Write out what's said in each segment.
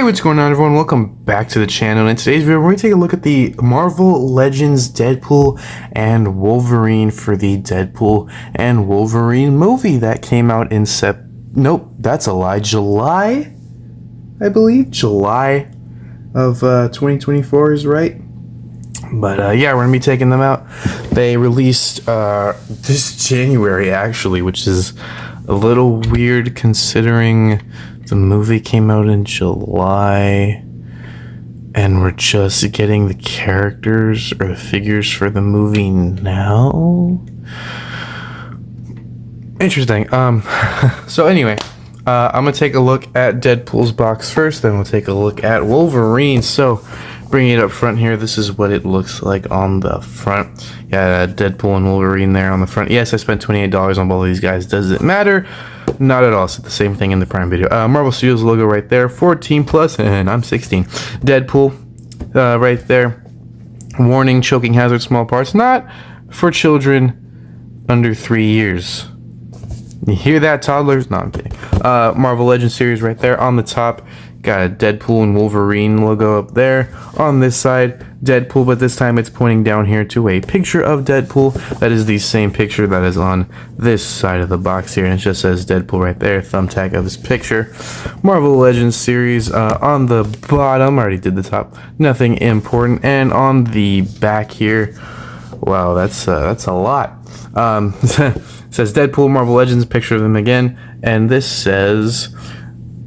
Hey, what's going on, everyone? Welcome back to the channel. In today's video, we're going to take a look at the Marvel Legends Deadpool and Wolverine for the Deadpool and Wolverine movie that came out in Nope, that's a lie. July, I believe. July of 2024 is right. But yeah, we're going to be taking them out. They released this January, actually, which is a little weird considering the movie came out in July and we're just getting the characters or the figures for the movie now. Interesting. So anyway, I'm gonna take a look at Deadpool's box first, then we'll take a look at Wolverine. So bringing it up front here, this is what it looks like on the front. Yeah, Deadpool and Wolverine there on the front. Yes, I spent $28 on both of these guys. Does it matter? Not at all. It's the same thing in the Prime Video. Marvel Studios logo right there, 14 plus, and I'm 16. Deadpool right there. Warning: choking hazard, small parts, not for children under 3 years. You hear that, toddlers? No, I'm kidding. Marvel Legends series right there on the top. Got a Deadpool and Wolverine logo up there. On this side, Deadpool, but this time it's pointing down here to a picture of Deadpool. That is the same picture that is on this side of the box here, and it just says Deadpool right there, thumbtack of his picture. Marvel Legends series on the bottom. I already did the top. Nothing important. And on the back here, wow, that's a lot. It says Deadpool, Marvel Legends, picture of them again, and this says,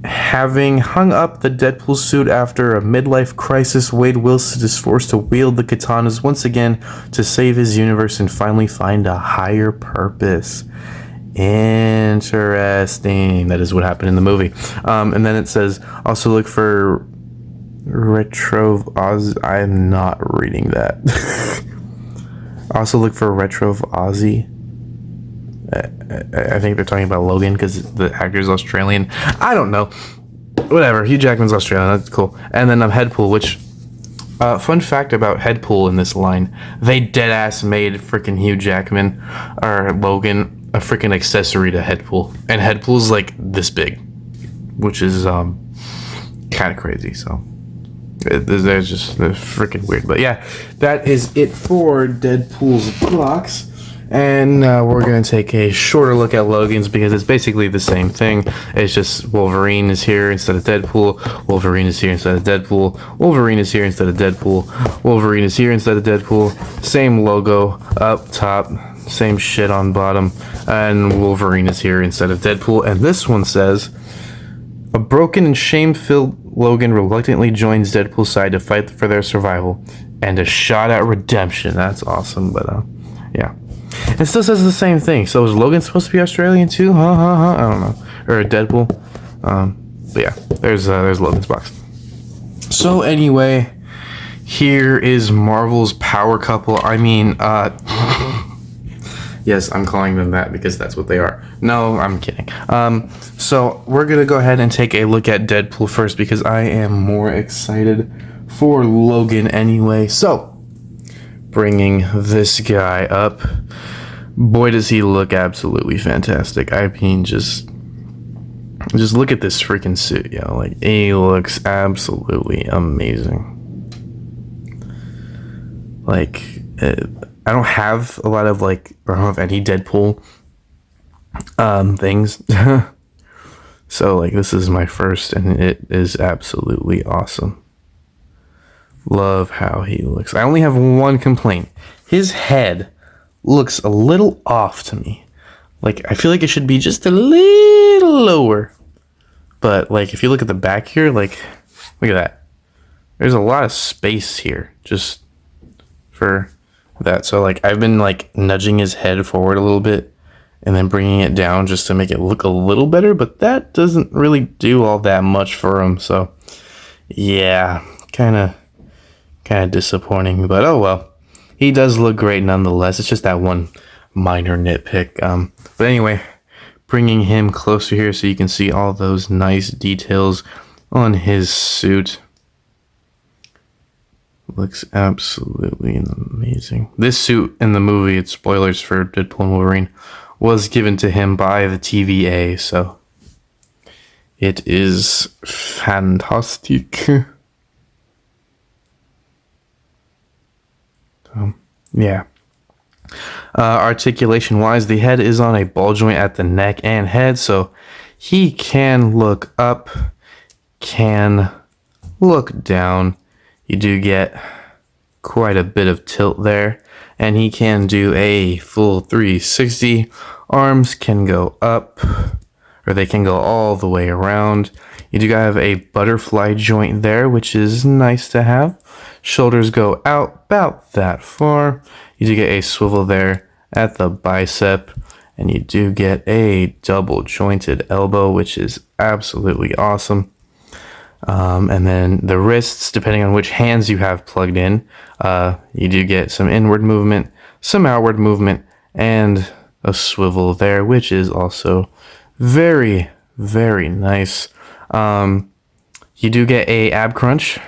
having hung up the Deadpool suit after a midlife crisis, Wade Wilson is forced to wield the katanas once again to save his universe and finally find a higher purpose. Interesting. That is what happened in the movie. And then it says, also look for Retro Oz. I'm not reading that. Also look for Retro Ozzy. I think they're talking about Logan because the actor's Australian. I don't know. Whatever. Hugh Jackman's Australian. That's cool. And then Headpool, which... fun fact about Headpool in this line. They deadass made freaking Hugh Jackman, or Logan, a freaking accessory to Headpool. And Headpool's like this big. Which is kind of crazy, so... They're freaking weird. But yeah, that is it for Deadpool's box. And we're going to take a shorter look at Logan's because it's basically the same thing. It's just Wolverine is here instead of Deadpool. Wolverine is here instead of Deadpool. Wolverine is here instead of Deadpool. Wolverine is here instead of Deadpool. Same logo up top. Same shit on bottom. And Wolverine is here instead of Deadpool. And this one says, a broken and shame-filled Logan reluctantly joins Deadpool's side to fight for their survival. And a shot at redemption. That's awesome, but yeah. It still says the same thing. So is Logan supposed to be Australian too? I don't know. Or Deadpool. But yeah, there's Logan's box. So anyway, here is Marvel's power couple. I mean, yes, I'm calling them that because that's what they are. No, I'm kidding. So we're gonna go ahead and take a look at Deadpool first because I am more excited for Logan anyway. So bringing this guy up. Boy, does he look absolutely fantastic. I mean, just look at this freaking suit, yo. Like, he looks absolutely amazing. Like, I don't have a lot of, like, I don't have any Deadpool things. So, like, this is my first, and it is absolutely awesome. Love how he looks. I only have one complaint. His head looks a little off to me. Like, I feel like it should be just a little lower. But, like, if you look at the back here, like, look at that. There's a lot of space here just for that. So, like, I've been, like, nudging his head forward a little bit and then bringing it down just to make it look a little better. But that doesn't really do all that much for him. So, yeah, kind of disappointing. But, oh, well. He does look great nonetheless. It's just that one minor nitpick. But anyway, bringing him closer here so you can see all those nice details on his suit. Looks absolutely amazing. This suit in the movie, it's spoilers for Deadpool and Wolverine, was given to him by the TVA. So It is fantastic. Yeah. Articulation wise, the head is on a ball joint at the neck and head, so he can look up, can look down. You do get quite a bit of tilt there, and he can do a full 360. Arms can go up, or they can go all the way around. You do have a butterfly joint there, which is nice to have. Shoulders go out about that far. You do get a swivel there at the bicep, and you do get a double jointed elbow, which is absolutely awesome. And then the wrists, depending on which hands you have plugged in, you do get some inward movement, some outward movement, and a swivel there, which is also very, very nice. You do get a ab crunch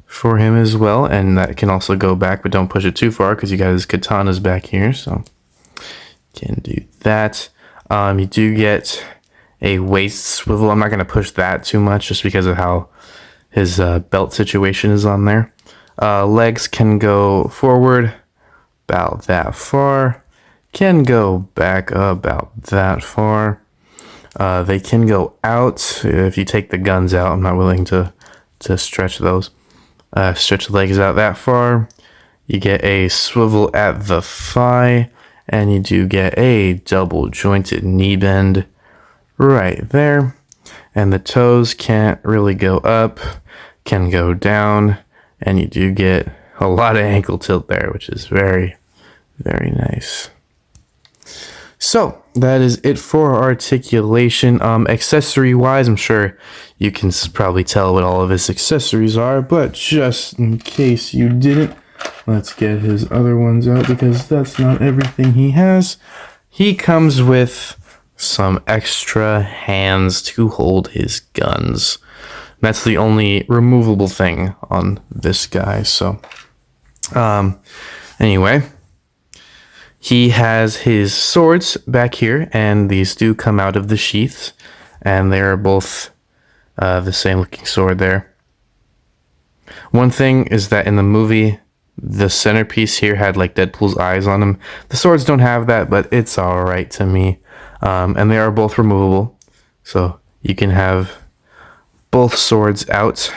for him as well, and that can also go back, but don't push it too far because you got his katanas back here, so can do that. You do get a waist swivel. I'm not going to push that too much just because of how his belt situation is on there. Legs can go forward about that far, can go back about that far. They can go out if you take the guns out. I'm not willing to stretch those. Stretch the legs out that far. You get a swivel at the thigh, and you do get a double jointed knee bend right there. And the toes can't really go up, can go down, and you do get a lot of ankle tilt there, which is very, very nice. So that is it for articulation. Accessory wise, I'm sure you can probably tell what all of his accessories are, but just in case you didn't, let's get his other ones out because that's not everything he has. He comes with some extra hands to hold his guns. That's the only removable thing on this guy. So anyway, he has his swords back here, and these do come out of the sheaths, and they are both the same looking sword there. One thing is that in the movie, the centerpiece here had like Deadpool's eyes on him. The swords don't have that, but it's alright to me. And they are both removable, so you can have both swords out,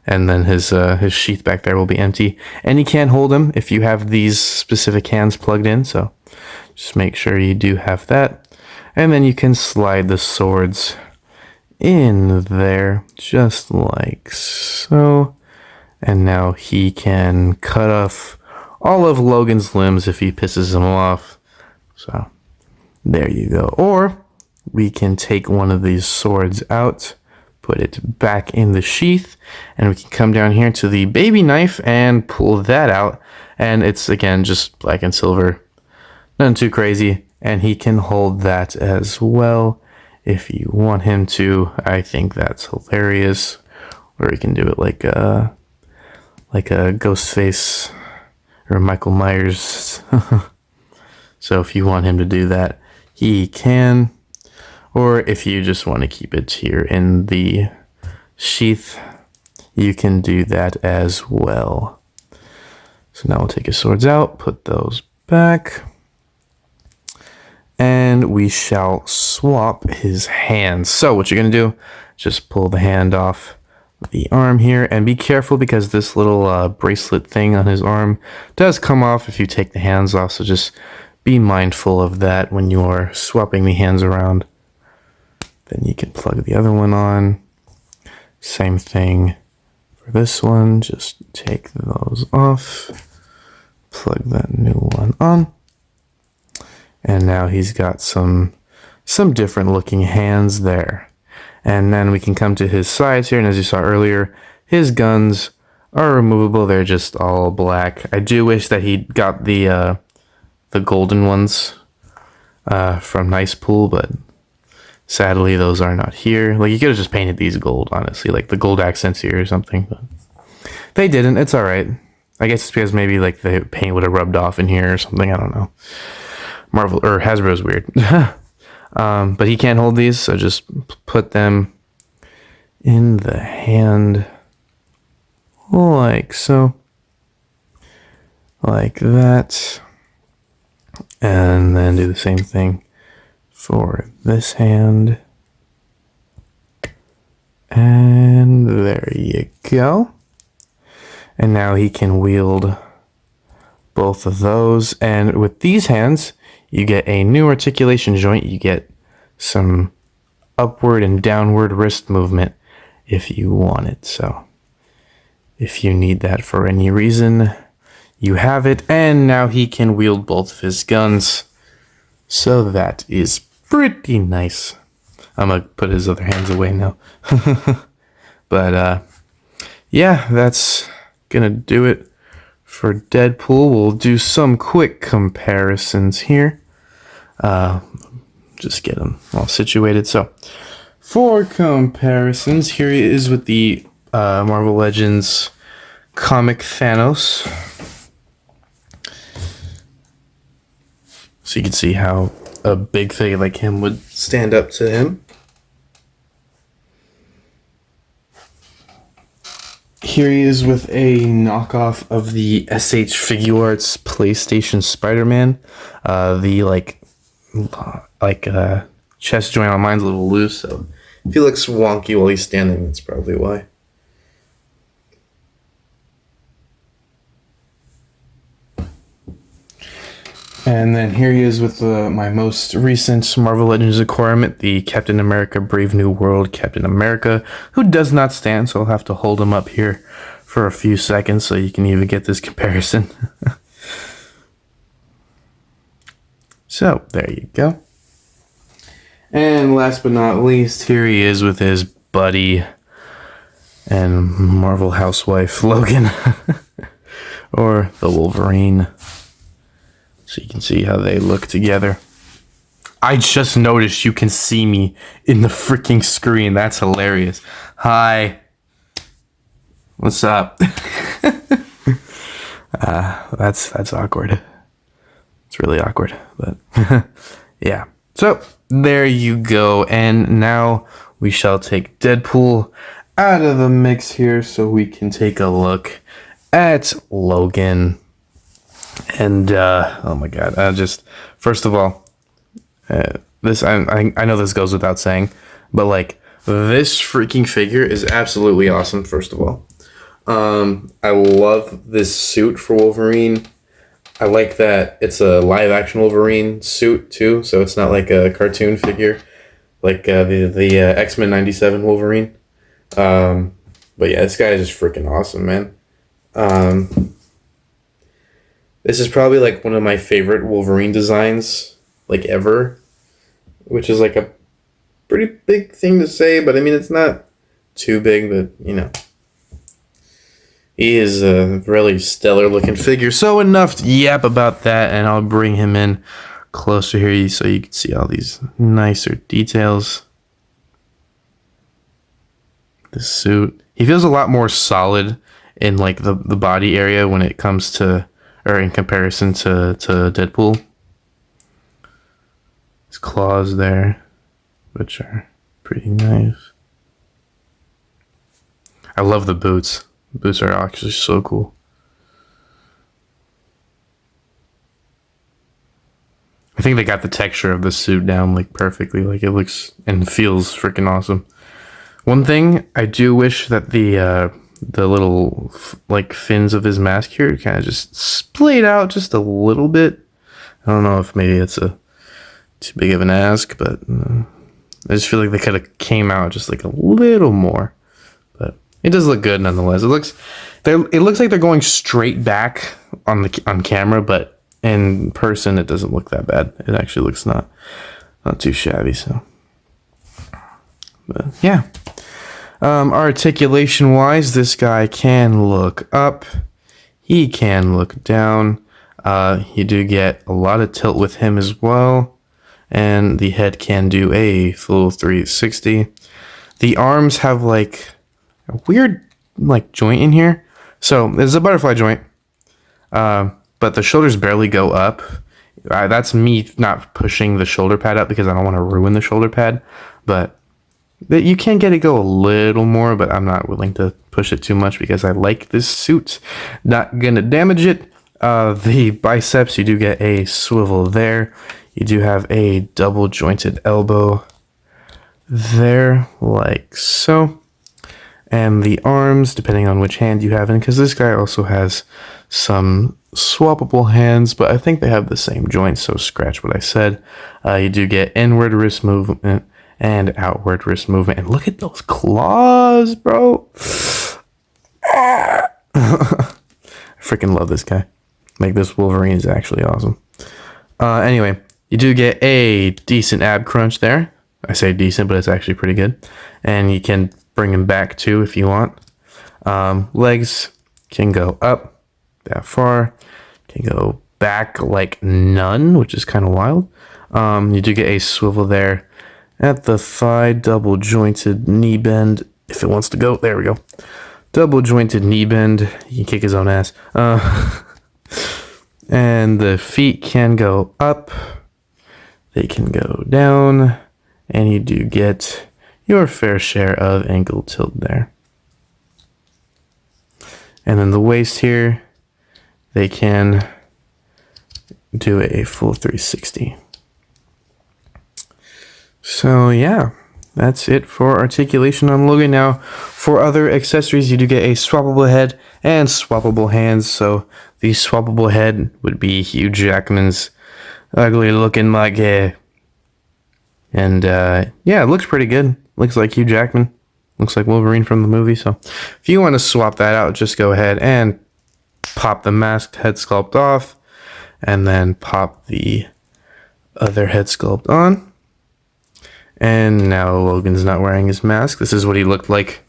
and then his sheath back there will be empty. And you can hold him if you have these specific hands plugged in, so just make sure you do have that. And then you can slide the swords in there, just like so. And now he can cut off all of Logan's limbs if he pisses him off. So there you go. Or we can take one of these swords out, put it back in the sheath, and we can come down here to the baby knife and pull that out. And it's, again, just black and silver. Nothing too crazy. And he can hold that as well if you want him to. I think that's hilarious. Or he can do it like a Ghostface or Michael Myers. So if you want him to do that, he can. Or if you just want to keep it here in the sheath, you can do that as well. So now we'll take his swords out, put those back, and we shall swap his hands. So what you're going to do, just pull the hand off the arm here, and be careful because this little bracelet thing on his arm does come off if you take the hands off, so just be mindful of that when you're swapping the hands around. Then you can plug the other one on. Same thing for this one, just take those off, plug that new one on, and now he's got some different looking hands there. And then we can come to his sides here, and as you saw earlier, his guns are removable. They're just all black. I do wish that he got the golden ones from Nice Pool, but sadly those are not here. Like, you could have just painted these gold, honestly, like the gold accents here or something, but they didn't. It's all right. I guess it's because maybe like the paint would have rubbed off in here or something. I don't know. Marvel or Hasbro's weird. But he can't hold these, so just put them in the hand like so. Like that. And then do the same thing for this hand. And there you go. And now he can wield both of those. And with these hands, you get a new articulation joint. You get some upward and downward wrist movement if you want it. So if you need that for any reason, you have it. And now he can wield both of his guns. So that is pretty nice. I'm going to put his other hands away now. But yeah, that's going to do it for Deadpool. We'll do some quick comparisons here. Just get them all situated. So for comparisons, here he is with the Marvel Legends comic Thanos. So you can see how a big figure like him would stand up to him. Here he is with a knockoff of the SH Figuarts PlayStation Spider-Man. The chest joint on mine's a little loose, so if he looks wonky while he's standing, that's probably why. And then here he is with my most recent Marvel Legends requirement, the Captain America Brave New World Captain America, who does not stand, so I'll have to hold him up here for a few seconds so you can even get this comparison. So, there you go. And last but not least, here he is with his buddy and Marvel housewife, Logan, or the Wolverine. So you can see how they look together. I just noticed you can see me in the freaking screen. That's hilarious. Hi. What's up? That's awkward. It's really awkward, but yeah. So there you go. And now we shall take Deadpool out of the mix here so we can take a look at Logan. And oh my god, first of all, this I know this goes without saying, but like this freaking figure is absolutely awesome. First of all, I love this suit for Wolverine. I like that it's a live action Wolverine suit too, so it's not like a cartoon figure like the X-Men '97 Wolverine. But yeah, this guy is just freaking awesome, man. This is probably like one of my favorite Wolverine designs like ever, which is like a pretty big thing to say, but I mean it's not too big, but you know. He is a really stellar looking figure. So enough to yap about that, and I'll bring him in closer here so you can see all these nicer details. The suit. He feels a lot more solid in like the body area when it comes to, or in comparison to Deadpool. His claws there, which are pretty nice. I love the boots. The boots are actually so cool. I think they got the texture of the suit down like perfectly. Like it looks and feels freaking awesome. One thing I do wish that the little like fins of his mask here kind of just splayed out just a little bit. I don't know if maybe it's a too big of an ask, but I just feel like they could have came out just like a little more. But it does look good nonetheless. It looks like they're going straight back on camera, but in person it doesn't look that bad. It actually looks not too shabby. So, but yeah. Articulation wise, this guy can look up. He can look down. You do get a lot of tilt with him as well. And the head can do a full 360. The arms have like a weird like joint in here. So there's a butterfly joint. But the shoulders barely go up. That's me not pushing the shoulder pad up because I don't want to ruin the shoulder pad. But you can get it go a little more, but I'm not willing to push it too much because I like this suit. Not gonna damage it. The biceps, you do get a swivel there. You do have a double jointed elbow there, like so. And the arms, depending on which hand you have in, because this guy also has some swappable hands, but I think they have the same joints, so scratch what I said. You do get inward wrist movement and outward wrist movement. And look at those claws, bro. I freaking love this guy. Like, this Wolverine is actually awesome. Anyway, you do get a decent ab crunch there. I say decent, but it's actually pretty good. And you can bring him back too if you want. Legs can go up that far. Can go back like none, which is kind of wild. You do get a swivel there at the thigh, double jointed knee bend if it wants to go. There we go. Double jointed knee bend. You can kick his own ass. And the feet can go up. They can go down. And you do get your fair share of ankle tilt there. And then the waist here, they can do a full 360. So yeah, that's it for articulation on Logan. Now, for other accessories, you do get a swappable head and swappable hands. So the swappable head would be Hugh Jackman's ugly looking like hair. And yeah, it looks pretty good. Looks like Hugh Jackman. Looks like Wolverine from the movie. So if you want to swap that out, just go ahead and pop the masked head sculpt off. And then pop the other head sculpt on. And now Logan's not wearing his mask. This is what he looked like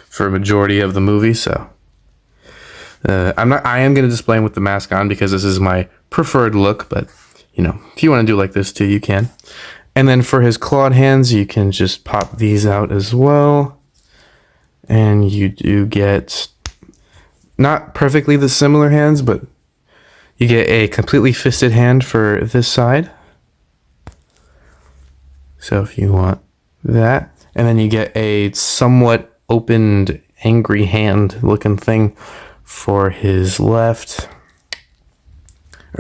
for a majority of the movie. So I am going to display him with the mask on because this is my preferred look. But, you know, if you want to do like this too, you can. And then for his clawed hands, you can just pop these out as well. And you do get not perfectly the similar hands, but you get a completely fisted hand for this side. So if you want that. And then you get a somewhat opened, angry hand looking thing for his left.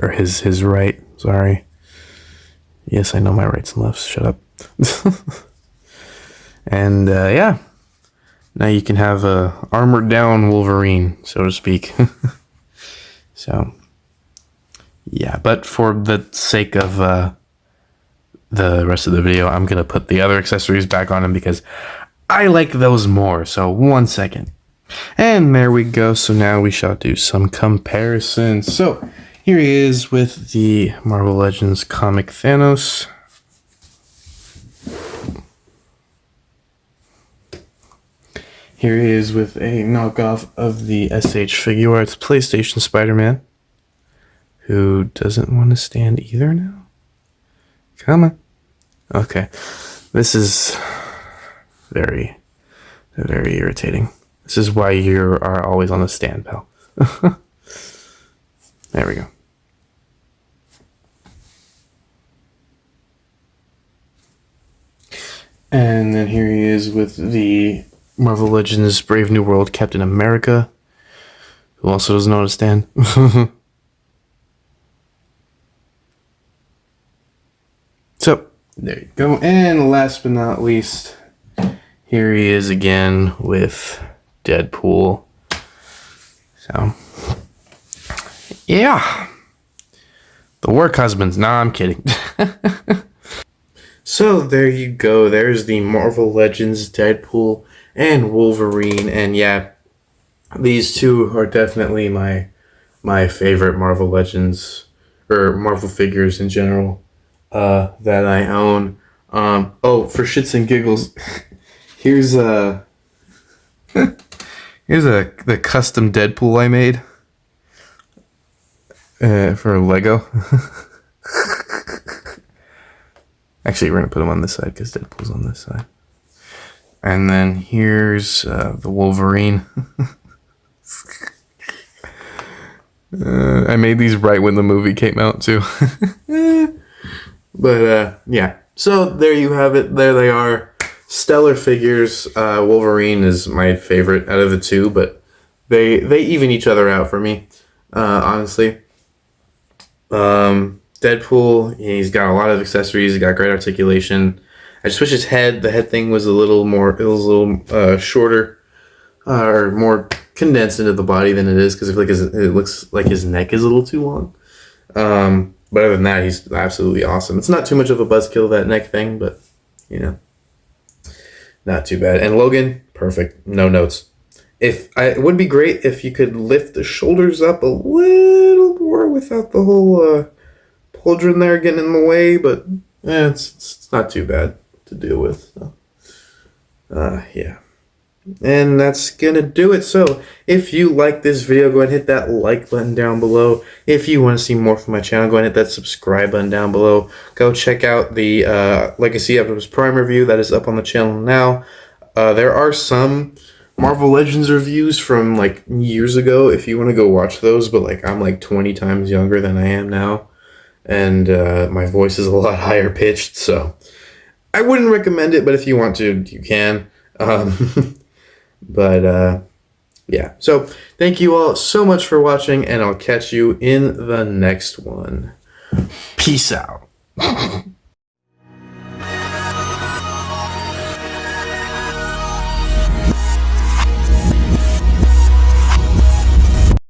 Or his right, sorry. Yes, I know my rights and lefts. Shut up. And yeah, now you can have a armored down Wolverine, so to speak. So yeah, but for the sake of the rest of the video, I'm gonna put the other accessories back on him because I like those more. So 1 second, and there we go. So now we shall do some comparisons. So here he is with the Marvel Legends comic Thanos. Here he is with a knockoff of the SH Figuarts PlayStation Spider-Man, who doesn't want to stand either now. Come on. Okay. This is very, very irritating. This is why you are always on the stand, pal. There we go. And then here he is with the Marvel Legends Brave New World Captain America, who also doesn't know how to stand. So, there you go. And last but not least, here he is again with Deadpool. So, yeah. The work husbands. Nah, I'm kidding. So there you go. There's the Marvel Legends Deadpool and Wolverine. And yeah, these two are definitely my favorite Marvel Legends, or Marvel figures in general, that I own. Oh, for shits and giggles, here's the custom Deadpool I made for Lego. Actually, we're gonna put him on this side because Deadpool's on this side. And then here's the Wolverine. I made these right when the movie came out too. But yeah. So there you have it. There they are. Stellar figures. Wolverine is my favorite out of the two, but they even each other out for me. Honestly. Deadpool, he's got a lot of accessories. He's got great articulation. I just wish the head thing was a little more, it was a little shorter, or more condensed into the body than it is, because I feel like it looks like his neck is a little too long. But other than that, he's absolutely awesome. It's not too much of a buzzkill, that neck thing, but, you know, not too bad. And Logan, perfect. No notes. It would be great if you could lift the shoulders up a little more without the whole pauldron there getting in the way, but it's not too bad to deal with. So. Yeah. And that's gonna do it. So if you like this video, go ahead and hit that like button down below. If you want to see more from my channel, go ahead and hit that subscribe button down below. Go check out the Legacy Optimus Prime review that is up on the channel now. There are some Marvel Legends reviews from like years ago if you want to go watch those, but like I'm like 20 times younger than I am now, and my voice is a lot higher pitched, so I wouldn't recommend it, but if you want to, you can. But yeah, so thank you all so much for watching, and I'll catch you in the next one. Peace out.